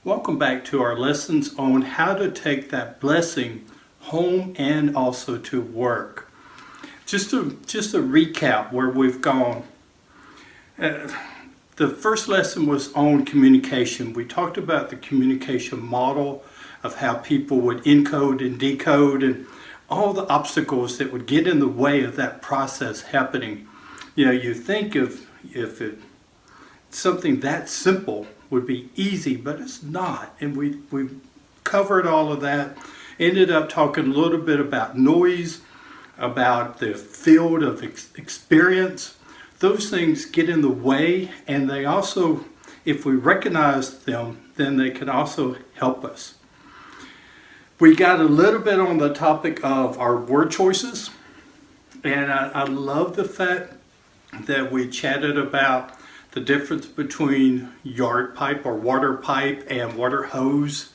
Welcome back to our lessons on how to take that blessing home and also to work. Just a recap where we've gone. The first lesson was on communication. We talked about the communication model of how people would encode and decode and all the obstacles that would get in the way of that process happening. You think if something that simple would be easy, but it's not. And we covered all of that. Ended up talking a little bit about noise, about the field of experience. Those things get in the way, and they also, if we recognize them, then they can also help us. We got a little bit on the topic of our word choices, and I love the fact that we chatted about the difference between yard pipe or water pipe and water hose.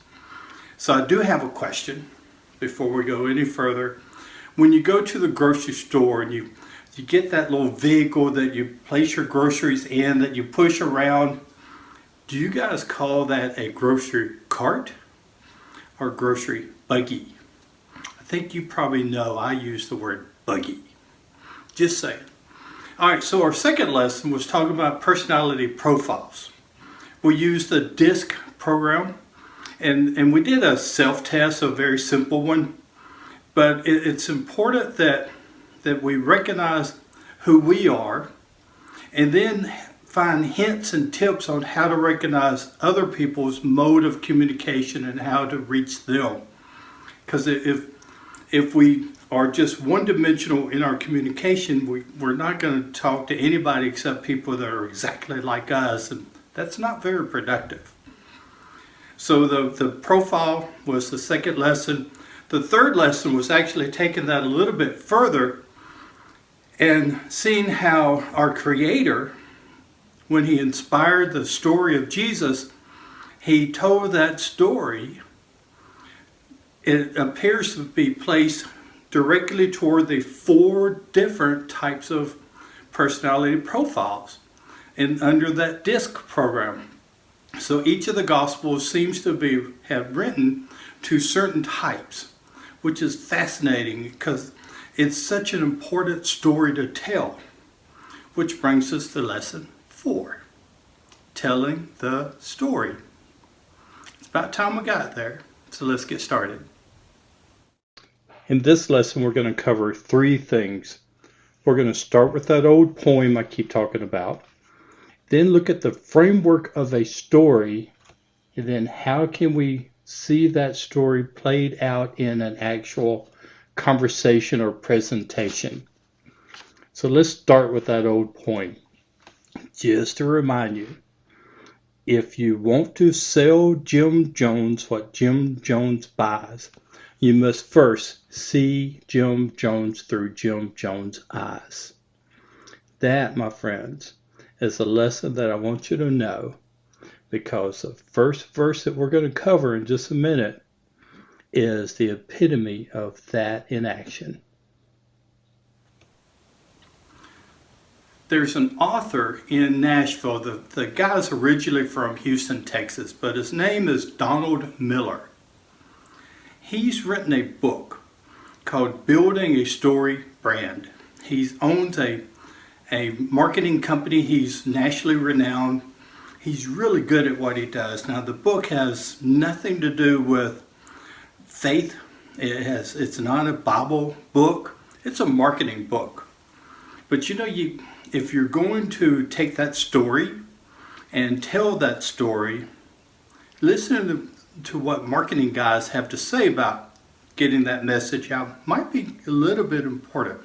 So I do have a question before we go any further. When you go to the grocery store and you get that little vehicle that you place your groceries in that you push around, do you guys call that a grocery cart or grocery buggy? I think you probably know I use the word buggy. Just saying. All right, so our second lesson was talking about personality profiles. We used the DISC program, and we did a self-test, a very simple one. But it's important that we recognize who we are, and then find hints and tips on how to recognize other people's mode of communication and how to reach them. Because if we are just one-dimensional in our communication, we're not going to talk to anybody except people that are exactly like us, and that's not very productive. So the profile was the second lesson. The third lesson was actually taking that a little bit further and seeing how our Creator, when He inspired the story of Jesus, He told that story. It appears to be placed directly toward the 4 different types of personality profiles and under that DISC program. So each of the Gospels seems to have written to certain types, which is fascinating because it's such an important story to tell. Which brings us to lesson 4, telling the story. It's about time we got there, so let's get started. In this lesson, we're going to cover 3 things. We're going to start with that old poem I keep talking about, then look at the framework of a story, and then how can we see that story played out in an actual conversation or presentation. So let's start with that old poem. Just to remind you, if you want to sell Jim Jones what Jim Jones buys, you must first see Jim Jones through Jim Jones' eyes. That, my friends, is a lesson that I want you to know, because the first verse that we're going to cover in just a minute is the epitome of that in action. There's an author in Nashville. The guy's originally from Houston, Texas, but his name is Donald Miller. He's written a book called Building a Story Brand. He owns a marketing company. He's nationally renowned. He's really good at what he does. Now, the book has nothing to do with faith. It's not a Bible book. It's a marketing book. But if you're going to take that story and tell that story, listen to what marketing guys have to say about getting that message out. Might be a little bit important.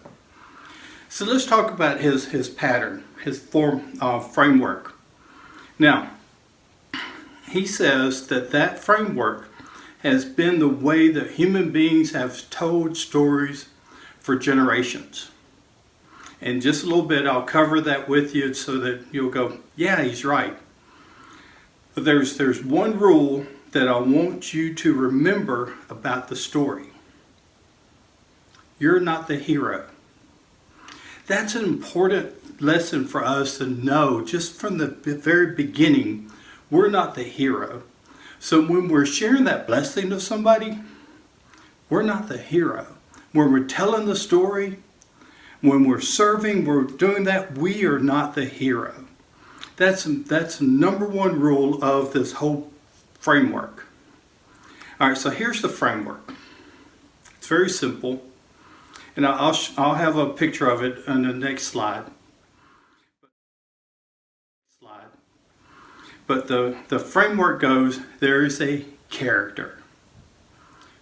So let's talk about his pattern, his framework. Now, he says that framework has been the way that human beings have told stories for generations. In just a little bit, I'll cover that with you so that you'll go, yeah, he's right. But there's one rule that I want you to remember about the story. You're not the hero. That's an important lesson for us to know just from the very beginning. We're not the hero. So when we're sharing that blessing to somebody, we're not the hero. When we're telling the story, when we're serving, we're doing that, we are not the hero. That's number one rule of this whole framework. All right, so here's the framework. It's very simple, and I'll have a picture of it on the next slide. But the framework goes, there is a character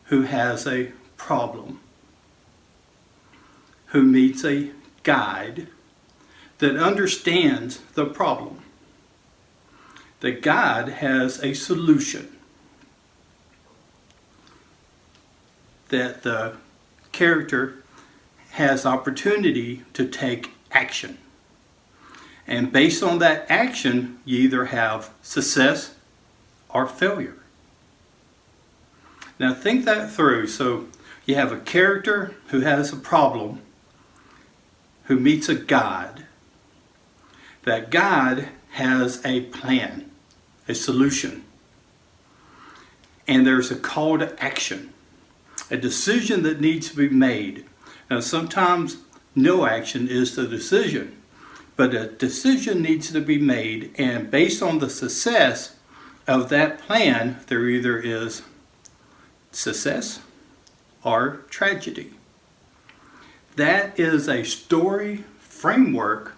who has a problem, who meets a guide that understands the problem. The guide has a solution that the character has opportunity to take action. And based on that action, you either have success or failure. Now think that through. So you have a character who has a problem, who meets a guide. That guide has a plan, a solution. And there's a call to action, a decision that needs to be made. Now sometimes no action is the decision, but a decision needs to be made, and based on the success of that plan, there either is success or tragedy. That is a story framework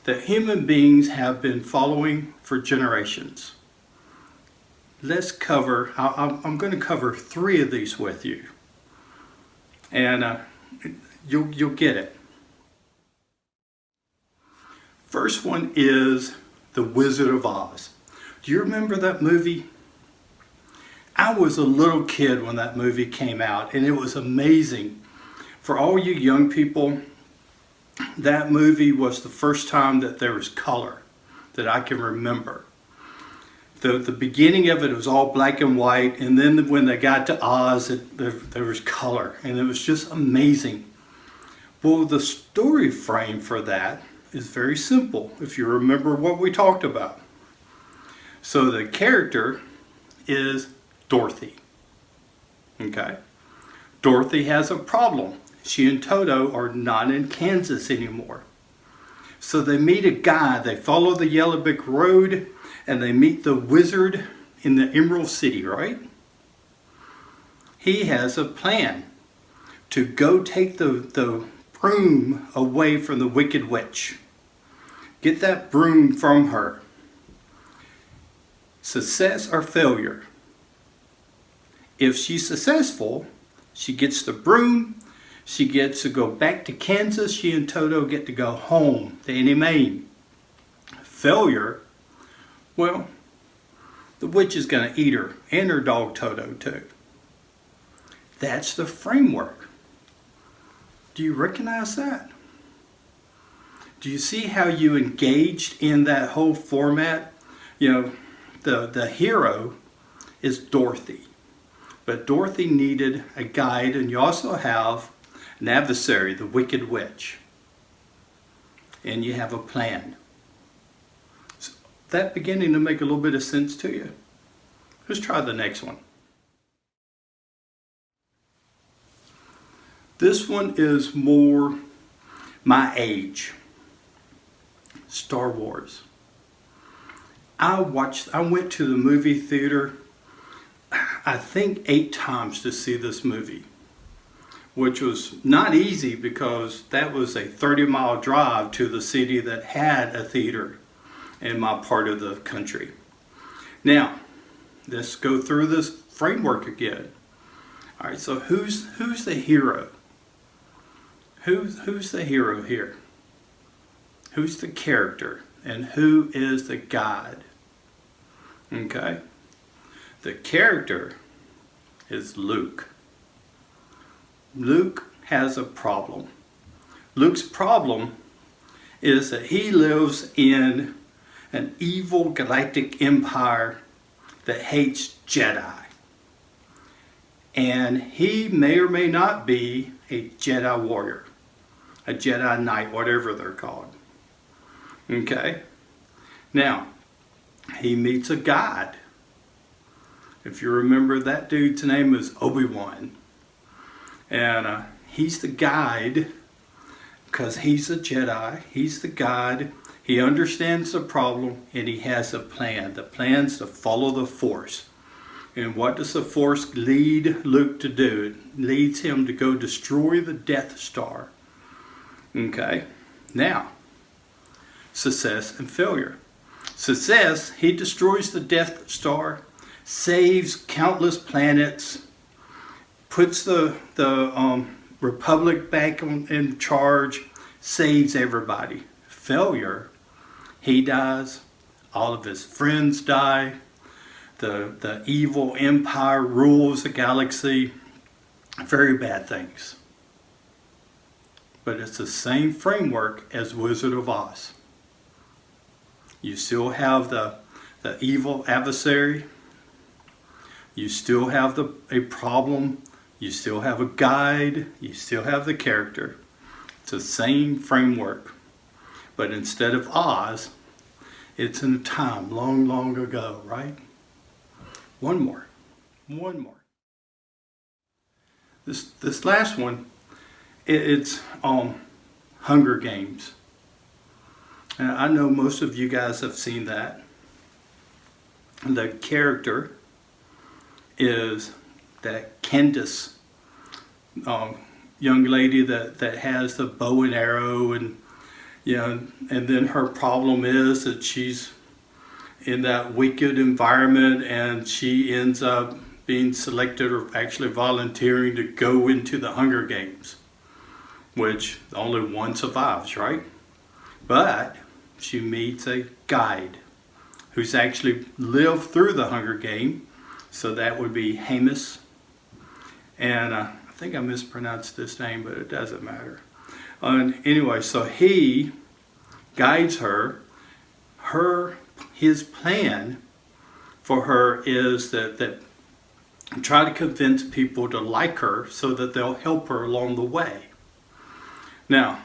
that human beings have been following for generations. Let's cover, I'm going to cover 3 of these with you, and you'll get it. First one is The Wizard of Oz. Do you remember that movie? I was a little kid when that movie came out, and it was amazing. For all you young people, that movie was the first time that there was color that I can remember. The beginning of it was all black and white, and then when they got to Oz, there was color, and it was just amazing. Well, the story frame for that is very simple, if you remember what we talked about. So the character is Dorothy. Okay? Dorothy has a problem. She and Toto are not in Kansas anymore. So they meet a guy, they follow the Yellow Brick Road, and they meet the wizard in the Emerald City, right? He has a plan to go take the broom away from the Wicked Witch. Get that broom from her. Success or failure. If she's successful, she gets the broom, she gets to go back to Kansas, she and Toto get to go home to Annie Maine. Failure, well, the witch is going to eat her and her dog Toto too. That's the framework. Do you recognize that? Do you see how you engaged in that whole format? You know, the hero is Dorothy. But Dorothy needed a guide, and you also have an adversary, the Wicked Witch. And you have a plan. So that beginning to make a little bit of sense to you? Let's try the next one. This one is more my age. Star Wars. I went to the movie theater, I think 8 times to see this movie, which was not easy because that was a 30-mile drive to the city that had a theater in my part of the country. Now, let's go through this framework again. All right, so who's the hero? Who's the hero here? Who's the character? And who is the guide? Okay? The character is Luke. Luke has a problem. Luke's problem is that he lives in an evil galactic empire that hates Jedi. And he may or may not be a Jedi warrior, a Jedi Knight, whatever they're called. Okay? Now, he meets a guide. If you remember, that dude's name is Obi-Wan. And he's the guide, because he's a Jedi. He's the guide. He understands the problem, and he has a plan. The plan's to follow the Force. And what does the Force lead Luke to do? It leads him to go destroy the Death Star. Okay, now, success and failure. Success, he destroys the Death Star, saves countless planets, puts the Republic back in charge, saves everybody. Failure, he dies, all of his friends die, the evil empire rules the galaxy. Very bad things. But it's the same framework as Wizard of Oz. You still have the evil adversary. You still have a problem. You still have a guide. You still have the character. It's the same framework. But instead of Oz, it's in a time long, long ago, right? One more. This last one, it's Hunger Games. And I know most of you guys have seen that. The character is that Candace, young lady that has the bow and arrow, and and then her problem is that she's in that wicked environment, and she ends up being selected, or actually volunteering, to go into the Hunger Games, which only one survives, right? But she meets a guide who's actually lived through the Hunger Game. So that would be Hamas. And I think I mispronounced this name, but it doesn't matter. Anyway, so he guides her. His plan for her is that try to convince people to like her so that they'll help her along the way. Now,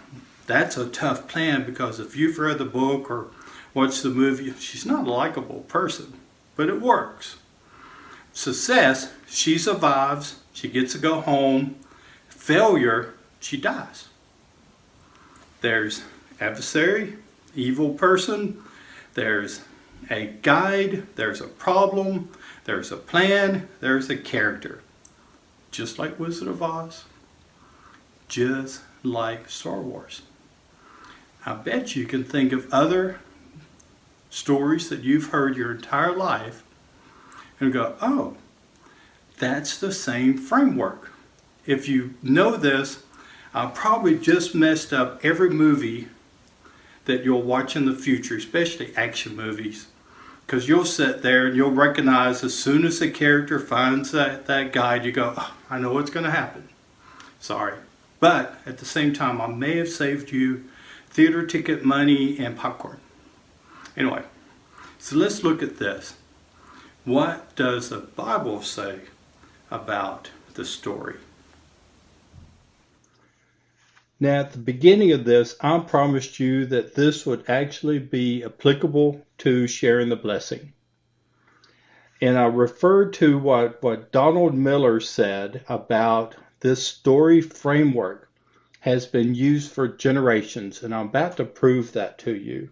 that's a tough plan, because if you've read the book or watched the movie, she's not a likable person, but it works. Success, she survives, she gets to go home. Failure, she dies. There's adversary, evil person, there's a guide, there's a problem, there's a plan, there's a character. Just like Wizard of Oz, just like Star Wars. I bet you can think of other stories that you've heard your entire life and go, oh, that's the same framework. If you know this, I probably just messed up every movie that you'll watch in the future, especially action movies. Because you'll sit there and you'll recognize as soon as the character finds that guide, you go, oh, I know what's going to happen. Sorry. But at the same time, I may have saved you theater ticket money and popcorn. Anyway, so let's look at this. What does the Bible say about the story? Now, at the beginning of this, I promised you that this would actually be applicable to sharing the blessing. And I referred to what Donald Miller said about this story framework has been used for generations, and I'm about to prove that to you.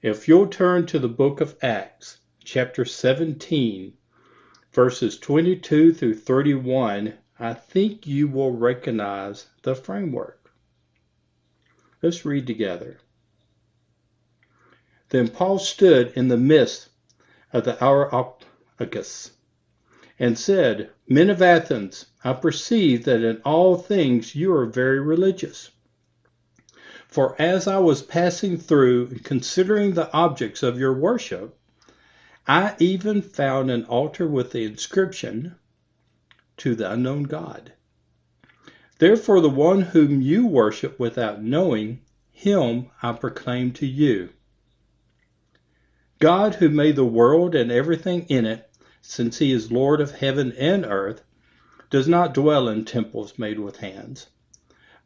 If you'll turn to the book of Acts, chapter 17, verses 22 through 31, I think you will recognize the framework. Let's read together. Then Paul stood in the midst of the Areopagus and said, Men of Athens, I perceive that in all things you are very religious. For as I was passing through and considering the objects of your worship, I even found an altar with the inscription, To the unknown God. Therefore the one whom you worship without knowing, him I proclaim to you. God who made the world and everything in it, since he is Lord of heaven and earth, does not dwell in temples made with hands,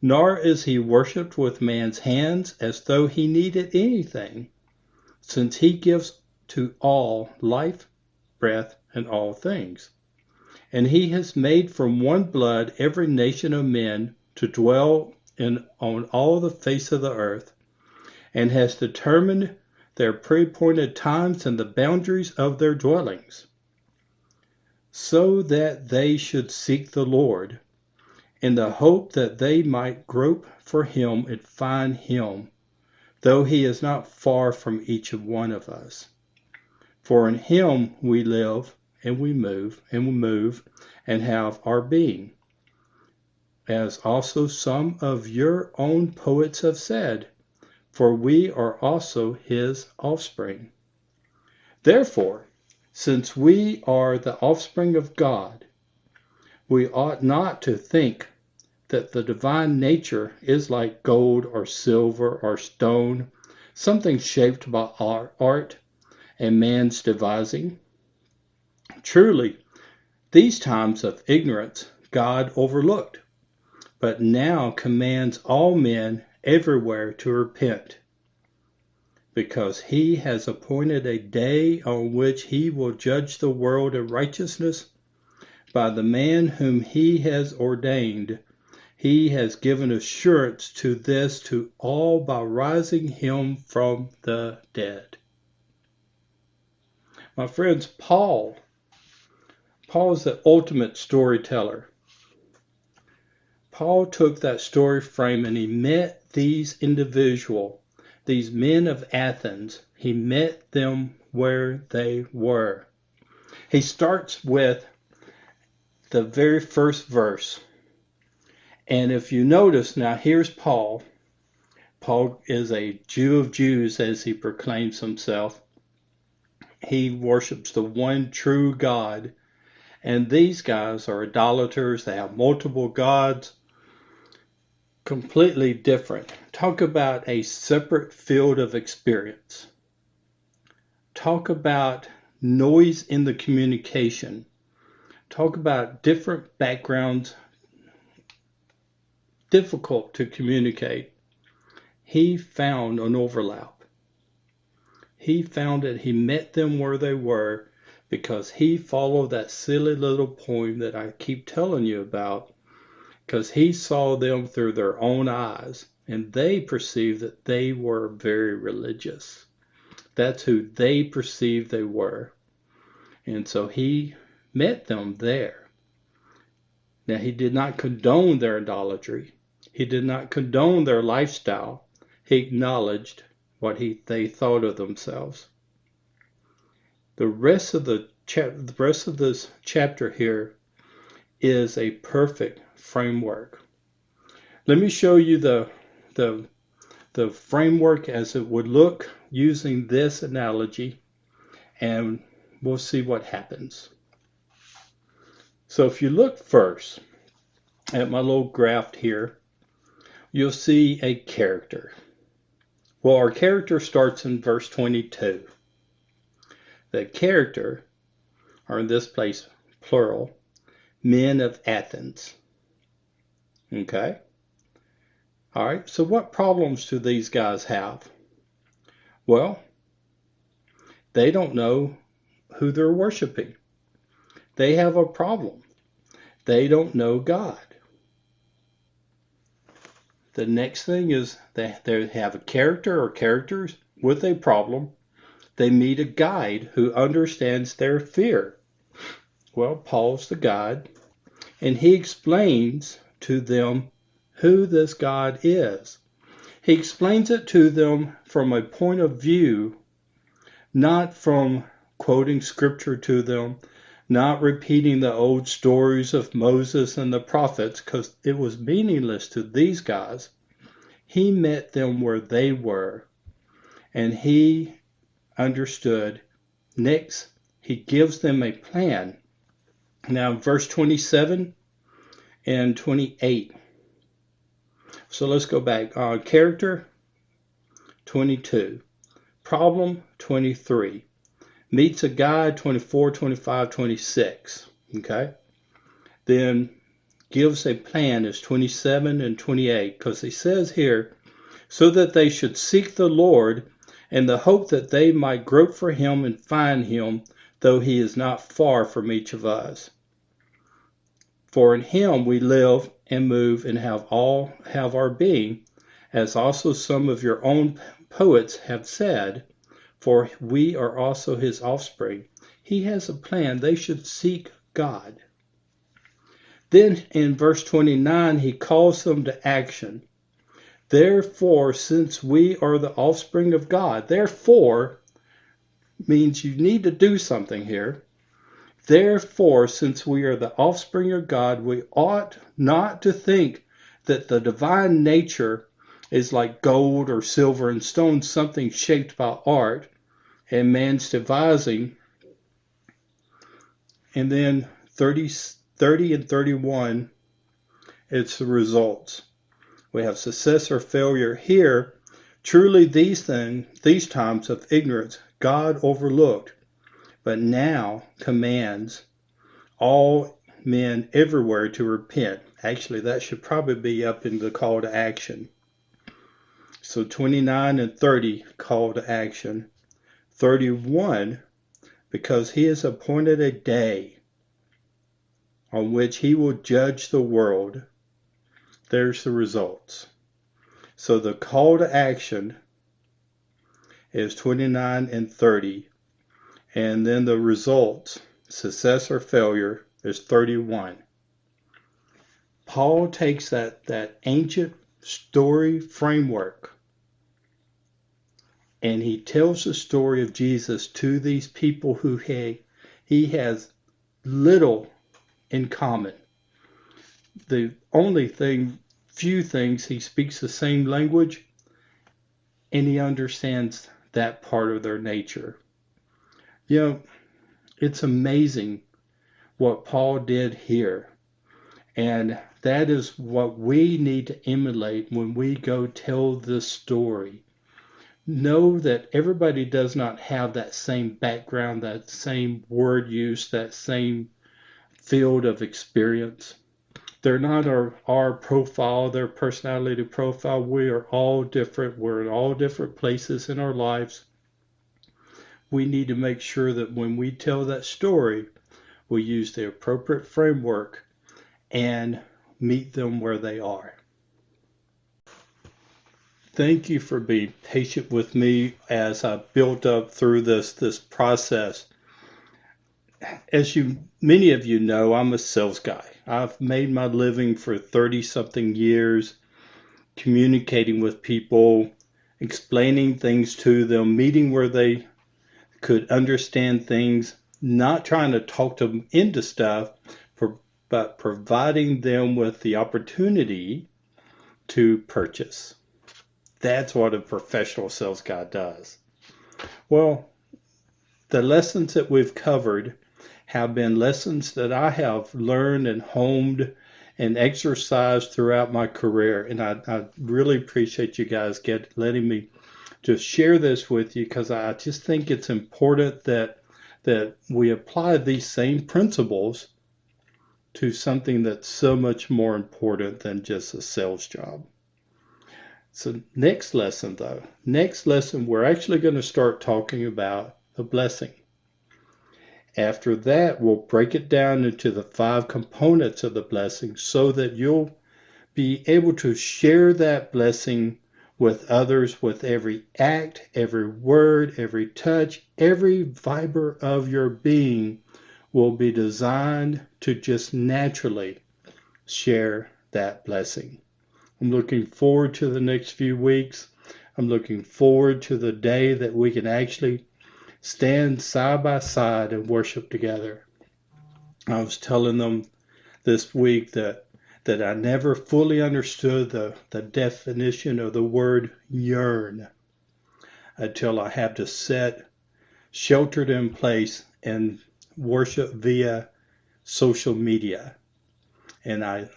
nor is he worshipped with man's hands as though he needed anything, since he gives to all life breath and all things. And he has made from one blood every nation of men to dwell on all the face of the earth, and has determined their pre-appointed times and the boundaries of their dwellings, so that they should seek the Lord, in the hope that they might grope for him and find him, though he is not far from each one of us. For in him we live, and we move, and have our being. As also some of your own poets have said, for we are also his offspring. Therefore, since we are the offspring of God, we ought not to think that the divine nature is like gold or silver or stone, something shaped by art and man's devising. Truly, these times of ignorance God overlooked, but now commands all men everywhere to repent, because he has appointed a day on which he will judge the world in righteousness by the man whom he has ordained. He has given assurance to this to all by rising him from the dead. My friends, Paul is the ultimate storyteller. Paul took that story frame and he met these men of Athens. He met them where they were. He starts with the very first verse. And if you notice, now here's Paul. Paul is a Jew of Jews, as he proclaims himself. He worships the one true God. And these guys are idolaters. They have multiple gods. Completely different. Talk about a separate field of experience. Talk about noise in the communication. Talk about different backgrounds, difficult to communicate. He found an overlap. He found it. He met them where they were because he followed that silly little poem that I keep telling you about, because he saw them through their own eyes, and they perceived that they were very religious. That's who they perceived they were. And so he met them there. Now, he did not condone their idolatry. He did not condone their lifestyle. He acknowledged what they thought of themselves. The rest of this chapter here is a perfect framework. Let me show you the framework as it would look using this analogy, and we'll see what happens. So if you look first at my little graph here, you'll see a character. Well, our character starts in verse 22. The character, or in this place, plural, men of Athens. Okay? All right, so what problems do these guys have? Well, they don't know who they're worshiping. They have a problem. They don't know God. The next thing is they have a character or characters with a problem. They meet a guide who understands their fear. Well, Paul's the guide, and he explains to them who this God is. He explains it to them from a point of view, not from quoting scripture to them, not repeating the old stories of Moses and the prophets, because it was meaningless to these guys. He met them where they were, and he understood. Next, he gives them a plan. Now, verse 27 and 28. So let's go back. Character, 22. Problem, 23. Meets a guide, 24, 25, 26. Okay? Then gives a plan is 27 and 28, because he says here, so that they should seek the Lord in the hope that they might grope for him and find him, though he is not far from each of us. For in him we live and move and have our being, as also some of your own poets have said, for we are also his offspring. He has a plan. They should seek God. Then in verse 29, he calls them to action. Therefore, since we are the offspring of God, therefore means you need to do something here. Therefore, since we are the offspring of God, we ought not to think that the divine nature is like gold or silver and stone, something shaped by art and man's devising. And then 30 and 31, it's the results. We have success or failure here. Truly these times of ignorance God overlooked, but now commands all men everywhere to repent. Actually, that should probably be up in the call to action. So 29 and 30, call to action. 31, because he has appointed a day on which he will judge the world. There's the results. So the call to action is 29 and 30. And then the results, success or failure, is 31. Paul takes that ancient story framework and he tells the story of Jesus to these people who he has little in common. The only few things, he speaks the same language and he understands that part of their nature. It's amazing what Paul did here. And that is what we need to emulate when we go tell this story. Know that everybody does not have that same background, that same word use, that same field of experience. They're not our profile, their personality profile. We are all different. We're in all different places in our lives. We need to make sure that when we tell that story, we use the appropriate framework and meet them where they are. Thank you for being patient with me as I built up through this process. As many of you know, I'm a sales guy. I've made my living for 30-something years, communicating with people, explaining things to them, meeting where they could understand things, not trying to talk them into stuff, but providing them with the opportunity to purchase. That's what a professional sales guy does. Well, the lessons that we've covered have been lessons that I have learned and honed and exercised throughout my career. And I really appreciate you guys letting me just share this with you, because I just think it's important that we apply these same principles to something that's so much more important than just a sales job. So next lesson, we're actually going to start talking about the blessing. After that, we'll break it down into the 5 components of the blessing so that you'll be able to share that blessing with others with every act, every word, every touch, every fiber of your being will be designed to just naturally share that blessing. I'm looking forward to the next few weeks. I'm looking forward to the day that we can actually stand side by side and worship together. I was telling them this week that I never fully understood the definition of the word yearn until I had to sit sheltered in place and worship via social media. And I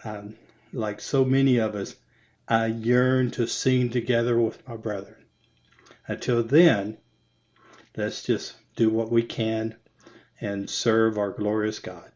like so many of us, I yearn to sing together with my brethren. Until then, let's just do what we can and serve our glorious God.